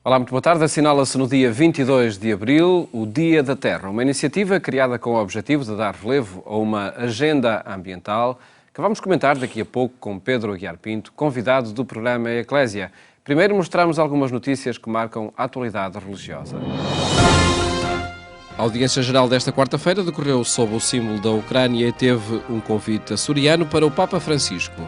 Olá, muito boa tarde. Assinala-se no dia 22 de abril o Dia da Terra, uma iniciativa criada com o objetivo de dar relevo a uma agenda ambiental que vamos comentar daqui a pouco com Pedro Aguiar Pinto, convidado do programa Eclésia. Primeiro mostramos algumas notícias que marcam a atualidade religiosa. A audiência geral desta quarta-feira decorreu sob o símbolo da Ucrânia e teve um convite açoriano para o Papa Francisco.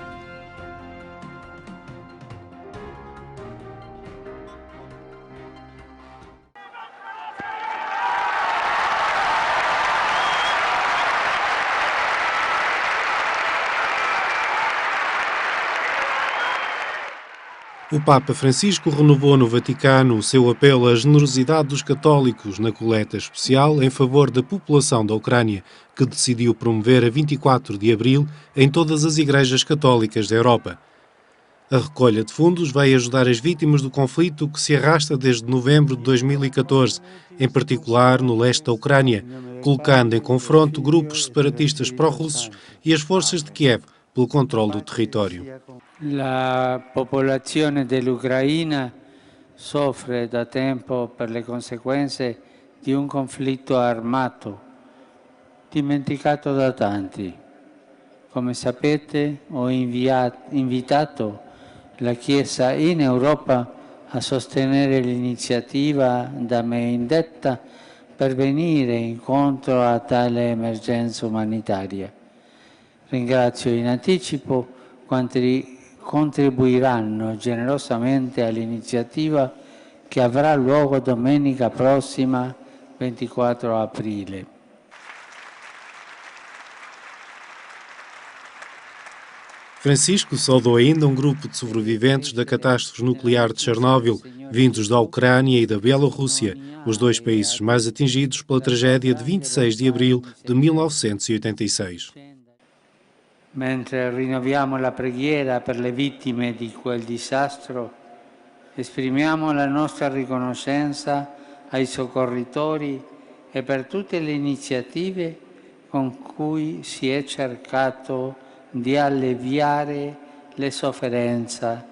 O Papa Francisco renovou no Vaticano o seu apelo à generosidade dos católicos na coleta especial em favor da população da Ucrânia, que decidiu promover a 24 de abril em todas as igrejas católicas da Europa. A recolha de fundos vai ajudar as vítimas do conflito que se arrasta desde novembro de 2014, em particular no leste da Ucrânia, colocando em confronto grupos separatistas pró-russos e as forças de Kiev pelo controle do território. La popolazione dell'Ucraina soffre da tempo per le conseguenze di un conflitto armato, dimenticato da tanti. Come sapete, ho invitato la Chiesa in Europa a sostenere l'iniziativa da me indetta per venire incontro a tale emergenza umanitaria. Ringrazio in anticipo quanti contribuiranno generosamente all'iniziativa che avrà luogo domenica prossima, 24 aprile. Francisco saudou ainda um grupo de sobreviventes da catástrofe nuclear de Chernobyl, vindos da Ucrânia e da Bielorrússia, os dois países mais atingidos pela tragédia de 26 de abril de 1986. Mentre rinnoviamo la preghiera per le vittime di quel disastro, esprimiamo la nostra riconoscenza ai soccorritori e per tutte le iniziative con cui si è cercato di alleviare le sofferenze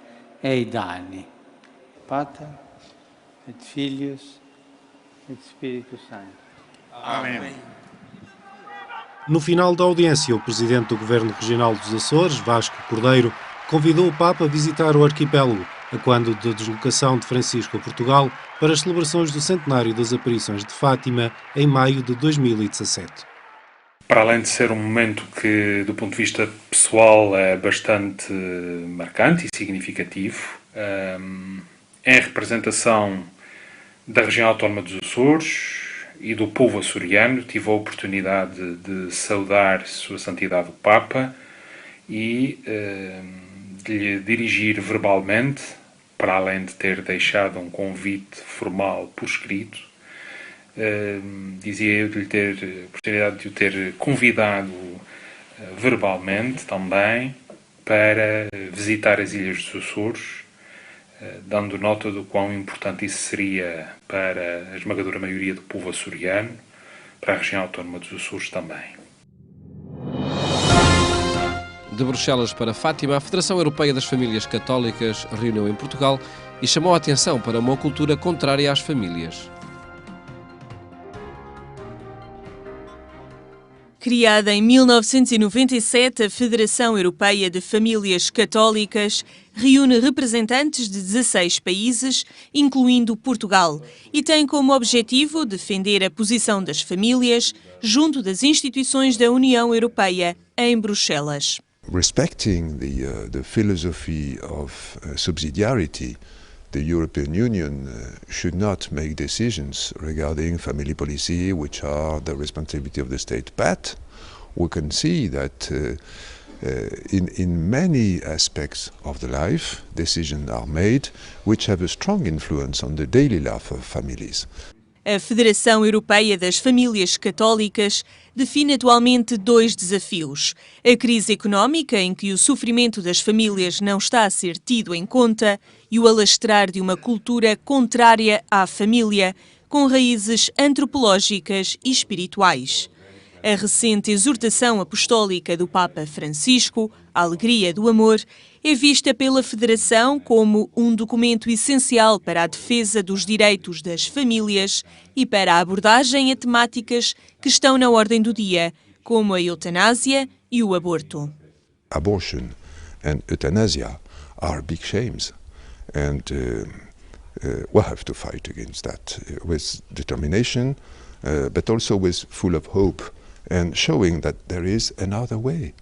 e i danni. Pater et Filius et Spiritus Sanctus. Amém. No final da audiência, o presidente do Governo Regional dos Açores, Vasco Cordeiro, convidou o Papa a visitar o arquipélago, a quando da deslocação de Francisco a Portugal para as celebrações do centenário das aparições de Fátima em maio de 2017. Para além de ser um momento que, do ponto de vista pessoal, é bastante marcante e significativo, em representação da região autónoma dos Açores e do povo açoriano, tive a oportunidade de saudar Sua Santidade o Papa e de lhe dirigir verbalmente, para além de ter deixado um convite formal por escrito, dizia eu de lhe ter a oportunidade de o ter convidado verbalmente também para visitar as Ilhas dos Açores, dando nota do quão importante isso seria para a esmagadora maioria do povo açoriano, para a região autónoma dos Açores também. De Bruxelas para Fátima, a Federação Europeia das Famílias Católicas reuniu em Portugal e chamou a atenção para uma cultura contrária às famílias. Criada em 1997, a Federação Europeia de Famílias Católicas reúne representantes de 16 países, incluindo Portugal, e tem como objetivo defender a posição das famílias junto das instituições da União Europeia em Bruxelas. Respecting the philosophy of subsidiarity, the European Union should not make decisions regarding family policy which are the responsibility of the state. But we can see that in many aspects of the life, decisions are made which have a strong influence on the daily life of families. A Federação Europeia das Famílias Católicas define atualmente dois desafios: a crise económica, em que o sofrimento das famílias não está a ser tido em conta, e o alastrar de uma cultura contrária à família, com raízes antropológicas e espirituais. A recente exortação apostólica do Papa Francisco, a Alegria do Amor, é vista pela Federação como um documento essencial para a defesa dos direitos das famílias e para a abordagem a temáticas que estão na ordem do dia, como a eutanásia e o aborto. Abortion and euthanasia are big shames, and we have to fight against that with determination, but also with full of hope, and showing that there is another way.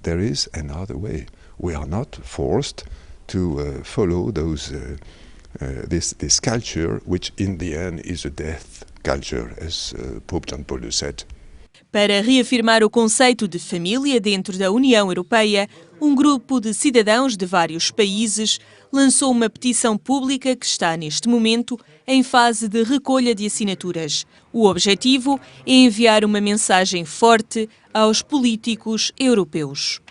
There is another way. We are not forced to follow this culture, which in the end is a death culture, as Pope John Paul II said. Para reafirmar o conceito de família dentro da União Europeia, um grupo de cidadãos de vários países lançou uma petição pública que está neste momento em fase de recolha de assinaturas. O objetivo é enviar uma mensagem forte aos políticos europeus.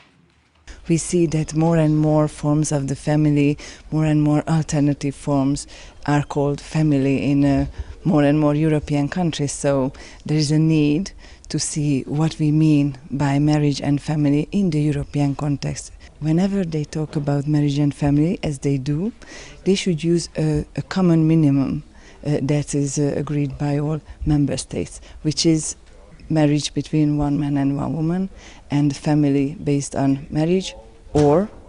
We see that more and more forms of the family, more and more alternative forms are called family in more and more European countries. So there is a need to see what we mean by marriage and family in the European context. Whenever they talk about marriage and family, as they do, they should use a common minimum that is agreed by all member states, which is marriage between one man and one woman, and family based on marriage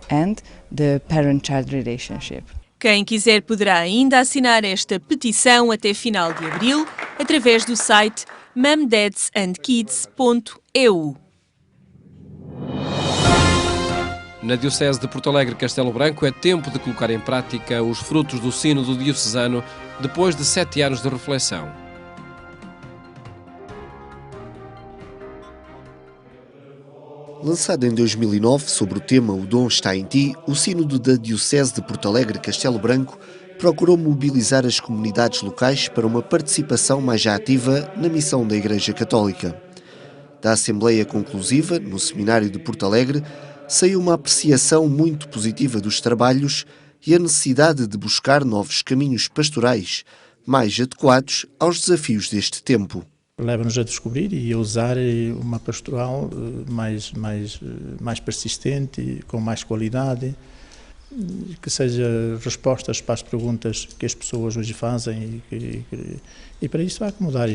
and the parent-child relationship. Quem quiser poderá ainda assinar esta petição até final de abril através do site mumdadsandkids.eu. Na Diocese de Porto Alegre Castelo Branco é tempo de colocar em prática os frutos do Sínodo Diocesano depois de 7 anos de reflexão. Lançado em 2009 sobre o tema O Dom está em Ti, o Sínodo da Diocese de Porto Alegre Castelo Branco procurou mobilizar as comunidades locais para uma participação mais ativa na missão da Igreja Católica. Da Assembleia Conclusiva, no Seminário de Porto Alegre, saiu uma apreciação muito positiva dos trabalhos e a necessidade de buscar novos caminhos pastorais mais adequados aos desafios deste tempo. Leva-nos a descobrir e a usar uma pastoral mais persistente, com mais qualidade, que seja respostas para as perguntas que as pessoas hoje fazem e para isso há que mudar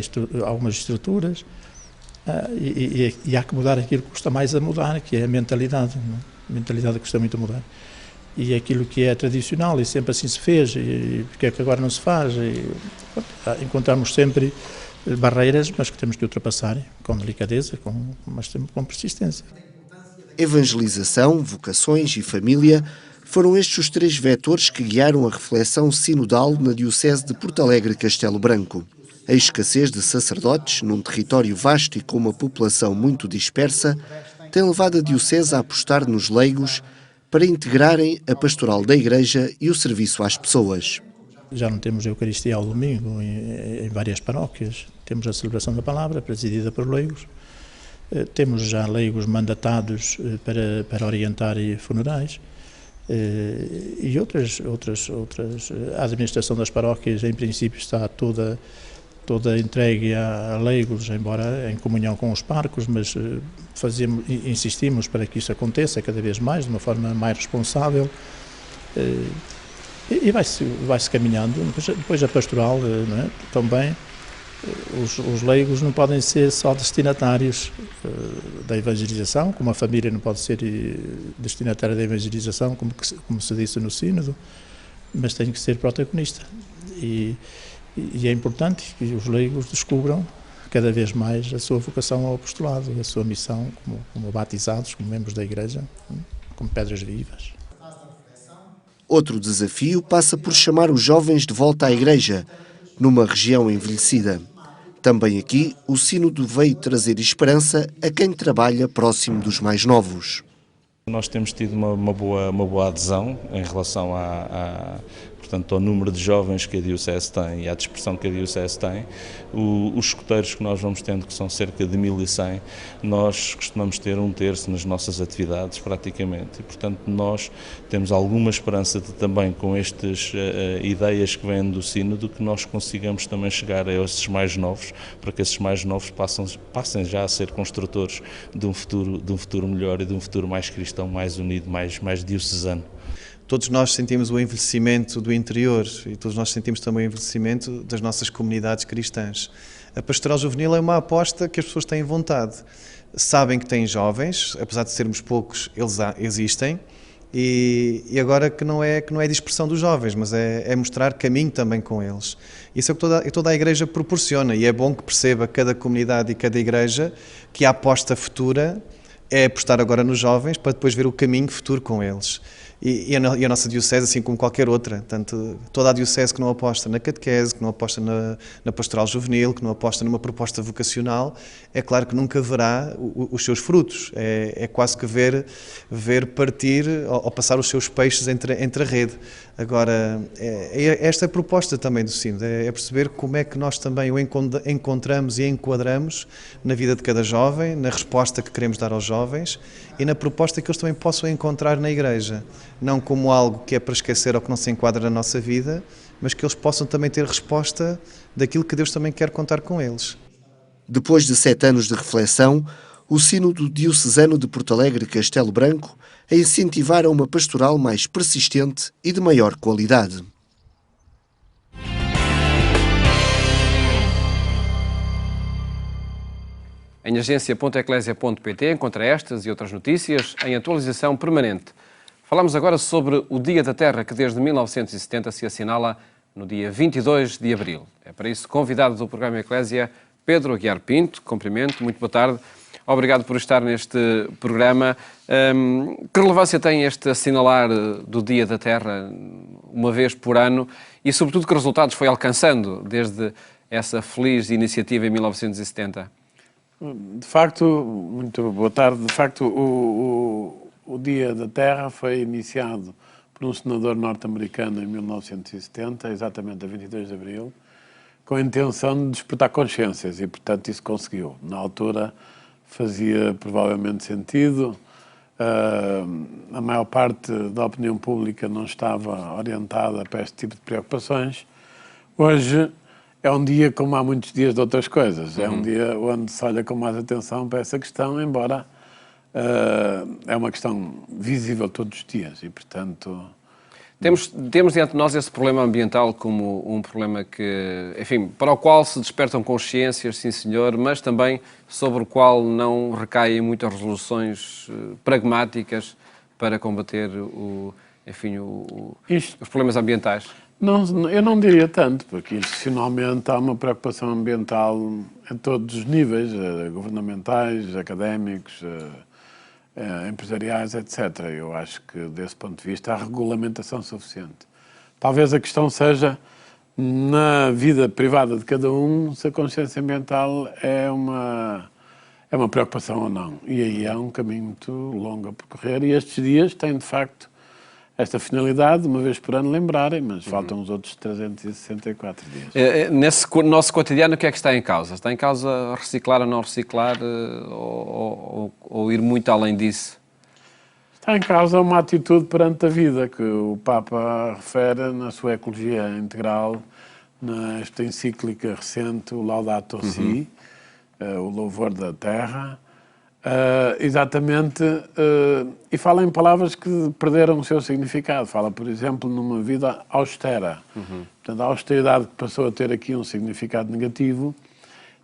algumas estruturas e há que mudar aquilo que custa mais a mudar, que é a mentalidade. Não é? A mentalidade custa muito a mudar. E aquilo que é tradicional e sempre assim se fez, e porque é que agora não se faz, encontramos sempre barreiras, mas que temos que ultrapassar com delicadeza, mas sempre com persistência. Evangelização, vocações e família foram estes os 3 vetores que guiaram a reflexão sinodal na Diocese de Porto Alegre Castelo Branco. A escassez de sacerdotes, num território vasto e com uma população muito dispersa, tem levado a Diocese a apostar nos leigos para integrarem a pastoral da Igreja e o serviço às pessoas. Já não temos a Eucaristia ao domingo em várias paróquias, temos a celebração da palavra presidida por leigos, temos já leigos mandatados para orientar funerais e outras. A administração das paróquias em princípio está toda entregue a leigos, embora em comunhão com os parcos, mas insistimos para que isso aconteça cada vez mais, de uma forma mais responsável. E vai-se caminhando. Depois a pastoral, não é? Também os leigos não podem ser só destinatários da evangelização, como a família não pode ser destinatária da evangelização, como se disse no Sínodo, mas tem que ser protagonista. E é importante que os leigos descubram cada vez mais a sua vocação ao apostolado, a sua missão como batizados, como membros da Igreja, como pedras vivas. Outro desafio passa por chamar os jovens de volta à Igreja, numa região envelhecida. Também aqui, o Sínodo veio trazer esperança a quem trabalha próximo dos mais novos. Nós temos tido uma boa adesão em relação portanto, ao número de jovens que a Diocese tem e à dispersão que a Diocese tem, os escuteiros que nós vamos tendo, que são cerca de 1100, nós costumamos ter 1/3 nas nossas atividades, praticamente, e, portanto, nós temos alguma esperança de também, com estas ideias que vêm do Sínodo, que nós consigamos também chegar a esses mais novos, para que esses mais novos passem já a ser construtores de um futuro melhor e de um futuro mais cristão, mais unido, mais diocesano. Todos nós sentimos o envelhecimento do interior e todos nós sentimos também o envelhecimento das nossas comunidades cristãs. A Pastoral Juvenil é uma aposta que as pessoas têm vontade. Sabem que têm jovens, apesar de sermos poucos, eles existem, e agora que não é dispersão dos jovens, mas é mostrar caminho também com eles. Isso é o que toda a Igreja proporciona, e é bom que perceba cada comunidade e cada Igreja que a aposta futura é apostar agora nos jovens para depois ver o caminho futuro com eles. E a nossa Diocese, assim como qualquer outra, tanto toda a Diocese que não aposta na catequese, que não aposta na pastoral juvenil, que não aposta numa proposta vocacional, é claro que nunca verá os seus frutos. É quase que ver partir ou passar os seus peixes entre a rede. Agora, esta é a proposta também do Sínodo, é perceber como é que nós também o encontramos e enquadramos na vida de cada jovem, na resposta que queremos dar aos jovens e na proposta que eles também possam encontrar na Igreja. Não como algo que é para esquecer ou que não se enquadra na nossa vida, mas que eles possam também ter resposta daquilo que Deus também quer contar com eles. Depois de 7 anos de reflexão, o Sínodo Diocesano de Porto Alegre Castelo Branco a incentivar a uma pastoral mais persistente e de maior qualidade. Em agência.eclesia.pt encontra estas e outras notícias em atualização permanente. Falamos agora sobre o Dia da Terra, que desde 1970 se assinala no dia 22 de abril. É para isso convidado do programa Eclésia, Pedro Aguiar Pinto. Cumprimento, muito boa tarde. Obrigado por estar neste programa. Que relevância tem este assinalar do Dia da Terra, uma vez por ano, e sobretudo que resultados foi alcançando desde essa feliz iniciativa em 1970? De facto, muito boa tarde. De facto, o Dia da Terra foi iniciado por um senador norte-americano em 1970, exatamente a 22 de abril, com a intenção de despertar consciências e, portanto, isso conseguiu. Na altura fazia provavelmente sentido, a maior parte da opinião pública não estava orientada para este tipo de preocupações. Hoje é um dia como há muitos dias de outras coisas. É um dia onde se olha com mais atenção para essa questão, embora é uma questão visível todos os dias e, portanto... Temos diante de nós esse problema ambiental como um problema que, enfim, para o qual se despertam consciências, sim senhor, mas também sobre o qual não recaem muitas resoluções pragmáticas para combater os problemas ambientais. Não, eu não diria tanto, porque institucionalmente há uma preocupação ambiental a todos os níveis, governamentais, académicos, empresariais, etc. Eu acho que, desse ponto de vista, há regulamentação suficiente. Talvez a questão seja, na vida privada de cada um, se a consciência ambiental é uma preocupação ou não. E aí há um caminho muito longo a percorrer, e estes dias têm, de facto, esta finalidade, uma vez por ano, lembrarem, mas faltam os outros 364 dias. Nesse nosso cotidiano, o que é que está em causa? Está em causa reciclar ou não reciclar, ou ir muito além disso? Está em causa uma atitude perante a vida, que o Papa refere na sua Ecologia Integral, nesta encíclica recente, o Laudato Si, o louvor da terra, exatamente, e fala em palavras que perderam o seu significado. Fala, por exemplo, numa vida austera. Portanto, a austeridade que passou a ter aqui um significado negativo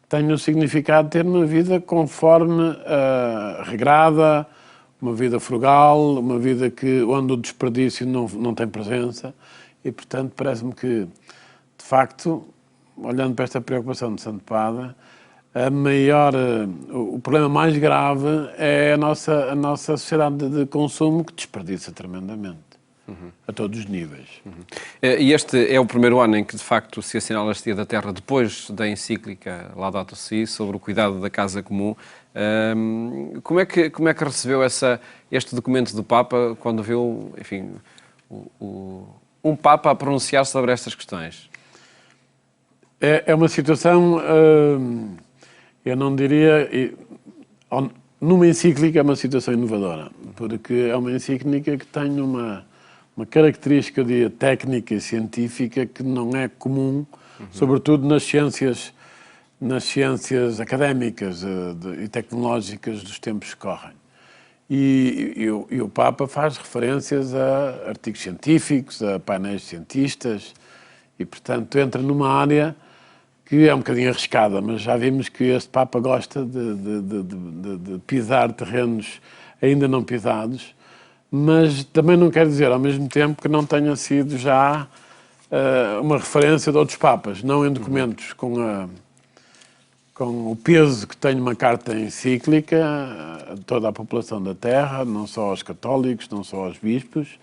tem o significado de ter uma vida conforme regrada, uma vida frugal, uma vida onde o desperdício não tem presença, e, portanto, parece-me que, de facto, olhando para esta preocupação de Santo Padre, o problema mais grave é a nossa sociedade de consumo, que desperdiça tremendamente, a todos os níveis. E este é o primeiro ano em que, de facto, se assinala este Dia da Terra, depois da encíclica Laudato Si, sobre o cuidado da casa comum. Como é que recebeu este documento do Papa quando viu, enfim, um um Papa a pronunciar sobre estas questões? É uma situação, eu não diria, numa encíclica é uma situação inovadora, porque é uma encíclica que tem uma característica, eu diria, técnica e científica que não é comum, sobretudo nas ciências académicas e tecnológicas dos tempos que correm. E o Papa faz referências a artigos científicos, a painéis de cientistas, e, portanto, entra numa área que é um bocadinho arriscada, mas já vimos que este Papa gosta de pisar terrenos ainda não pisados, mas também não quer dizer, ao mesmo tempo, que não tenha sido já uma referência de outros Papas, não em documentos com o peso que tem uma carta encíclica a toda a população da Terra, não só aos católicos, não só aos bispos,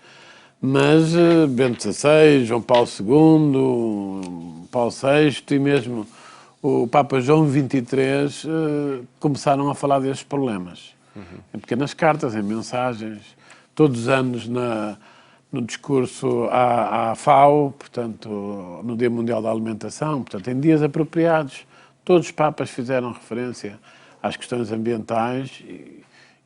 mas Bento XVI, João Paulo II, Paulo VI e mesmo o Papa João XXIII começaram a falar destes problemas. Em pequenas cartas, em mensagens, todos os anos no discurso à FAO, portanto, no Dia Mundial da Alimentação, portanto, em dias apropriados, todos os Papas fizeram referência às questões ambientais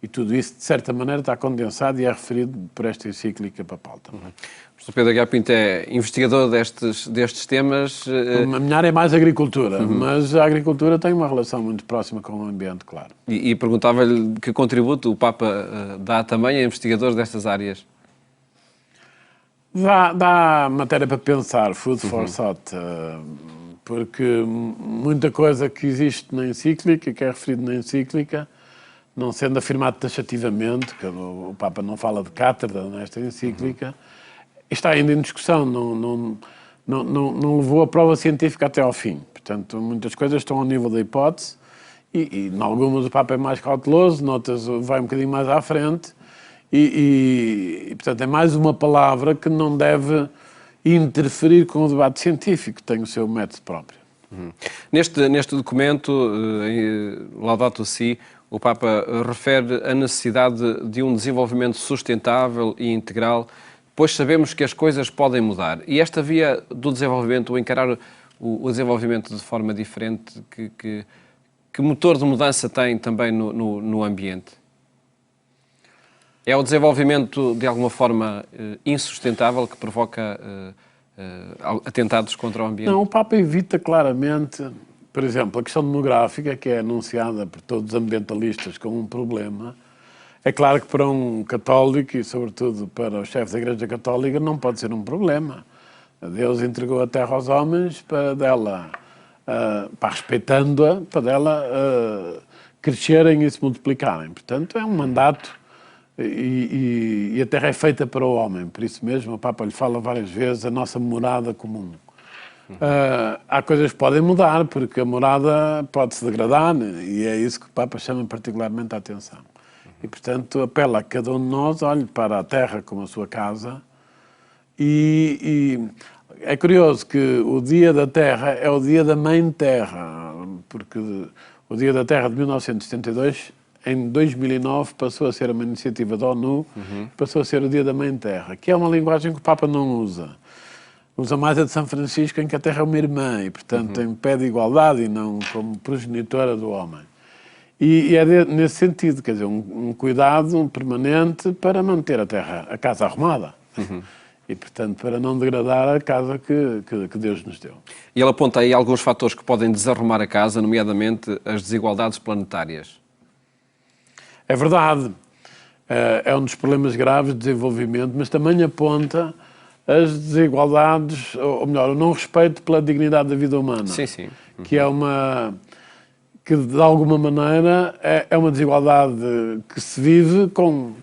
e tudo isso, de certa maneira, está condensado e é referido por esta encíclica papal também. O Sr. Pedro Aguiar Pinto é investigador destes temas. A minha área é mais agricultura, mas a agricultura tem uma relação muito próxima com o ambiente, claro. E perguntava-lhe que contributo o Papa dá também a investigadores destas áreas? Dá matéria para pensar, food for thought, porque muita coisa que existe na encíclica, que é referido na encíclica, não sendo afirmado taxativamente, que o Papa não fala de cátedra nesta encíclica, está ainda em discussão, não levou a prova científica até ao fim. Portanto, muitas coisas estão ao nível da hipótese e em algumas o Papa é mais cauteloso, noutras vai um bocadinho mais à frente e portanto, é mais uma palavra que não deve interferir com o debate científico, tem o seu método próprio. Neste documento, Laudato Si, o Papa refere a necessidade de um desenvolvimento sustentável e integral, pois sabemos que as coisas podem mudar. E esta via do desenvolvimento, o encarar o desenvolvimento de forma diferente, que motor de mudança tem também no ambiente? É o desenvolvimento, de alguma forma, insustentável que provoca atentados contra o ambiente? Não, o Papa evita claramente, por exemplo, a questão demográfica, que é anunciada por todos os ambientalistas como um problema. É claro que para um católico, e sobretudo para os chefes da Igreja Católica, não pode ser um problema. Deus entregou a terra aos homens para dela, respeitando-a, para dela crescerem e se multiplicarem. Portanto, é um mandato e a terra é feita para o homem. Por isso mesmo, o Papa lhe fala várias vezes a nossa morada comum. Há coisas que podem mudar, porque a morada pode-se degradar, e é isso que o Papa chama particularmente a atenção. E, portanto, apela a cada um de nós, olhe para a terra como a sua casa. E é curioso que o Dia da Terra é o Dia da Mãe Terra, porque o Dia da Terra de 1972, em 2009, passou a ser uma iniciativa da ONU, passou a ser o Dia da Mãe Terra, que é uma linguagem que o Papa não usa. Usa mais a de São Francisco, em que a terra é uma irmã e, portanto, tem pé de igualdade e não como progenitora do homem. E é nesse sentido, quer dizer, um cuidado permanente para manter a casa arrumada. E, portanto, para não degradar a casa que Deus nos deu. E ele aponta aí alguns fatores que podem desarrumar a casa, nomeadamente as desigualdades planetárias. É verdade. É um dos problemas graves de desenvolvimento, mas também aponta as desigualdades, ou melhor, o não respeito pela dignidade da vida humana. Sim. Que é que de alguma maneira é uma desigualdade que se vive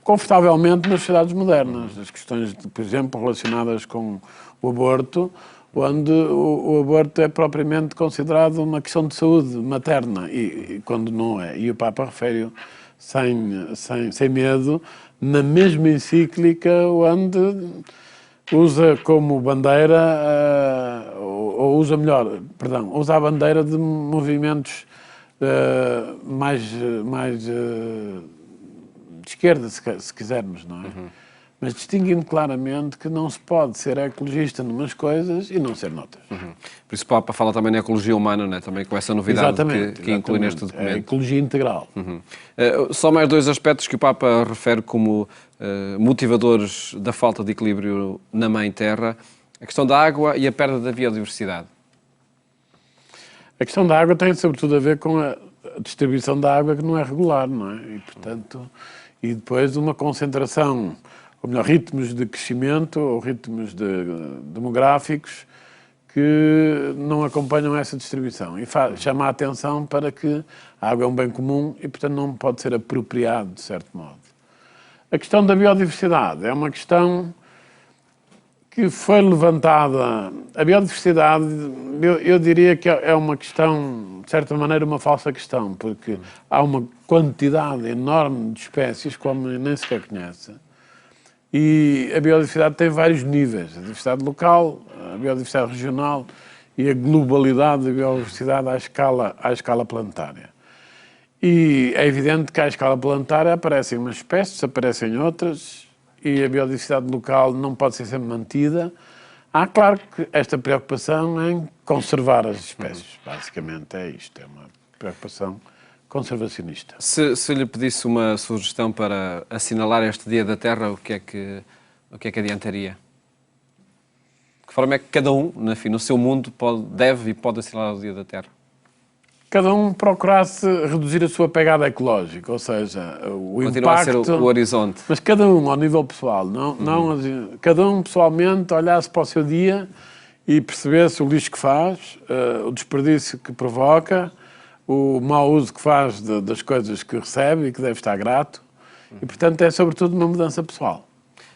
confortavelmente nas sociedades modernas. As questões, por exemplo, relacionadas com o aborto, onde o aborto é propriamente considerado uma questão de saúde materna, e quando não é. E o Papa refere-o sem medo, na mesma encíclica, onde usa como bandeira, usa a bandeira de movimentos mais de esquerda, se quisermos, não é? mas distinguindo claramente que não se pode ser ecologista numas coisas e não ser noutras. Por isso o Papa fala também na ecologia humana, né? Também com essa novidade que inclui neste documento. É a ecologia integral. Só mais dois aspectos que o Papa refere como motivadores da falta de equilíbrio na Mãe Terra: a questão da água e a perda da biodiversidade. A questão da água tem sobretudo a ver com a distribuição da água que não é regular, não é? E, portanto, e depois uma concentração, ou melhor, ritmos de crescimento ou ritmos demográficos que não acompanham essa distribuição. E chama a atenção para que a água é um bem comum e, portanto, não pode ser apropriado, de certo modo. A questão da biodiversidade é uma questão que foi levantada. A biodiversidade, eu diria que é uma questão, de certa maneira, uma falsa questão, porque há uma quantidade enorme de espécies que o homem nem sequer conhece. E a biodiversidade tem vários níveis. A diversidade local, a biodiversidade regional e a globalidade da biodiversidade à escala planetária. E é evidente que à escala planetária aparecem umas espécies, aparecem outras, e a biodiversidade local não pode ser sempre mantida. Há, claro, que esta preocupação em conservar as espécies. Basicamente é isto, é uma preocupação conservacionista. Se lhe pedisse uma sugestão para assinalar este Dia da Terra, o que é que adiantaria? De que forma é que cada um, enfim, no seu mundo, deve e pode assinalar o Dia da Terra? Cada um procurasse reduzir a sua pegada ecológica, ou seja, o Continua impacto... a ser o horizonte. Mas cada um, ao nível pessoal, cada um pessoalmente olhasse para o seu dia e percebesse o lixo que faz, o desperdício que provoca, o mau uso que faz das coisas que recebe e que deve estar grato. E, portanto, é sobretudo uma mudança pessoal.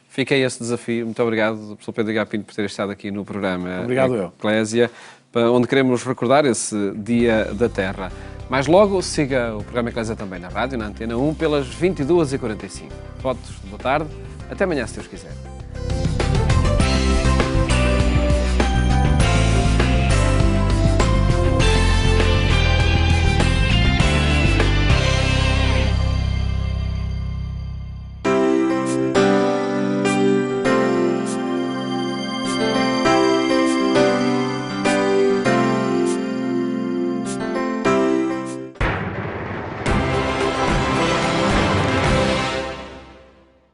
Fica aí esse desafio. Muito obrigado, professor Pedro Aguiar Pinto, por ter estado aqui no programa Obrigado, eu. Eclésia, onde queremos recordar esse Dia da Terra. Mais logo, siga o programa Eclésia também na rádio, na Antena 1, pelas 22h45. Votos de boa tarde. Até amanhã, se Deus quiser.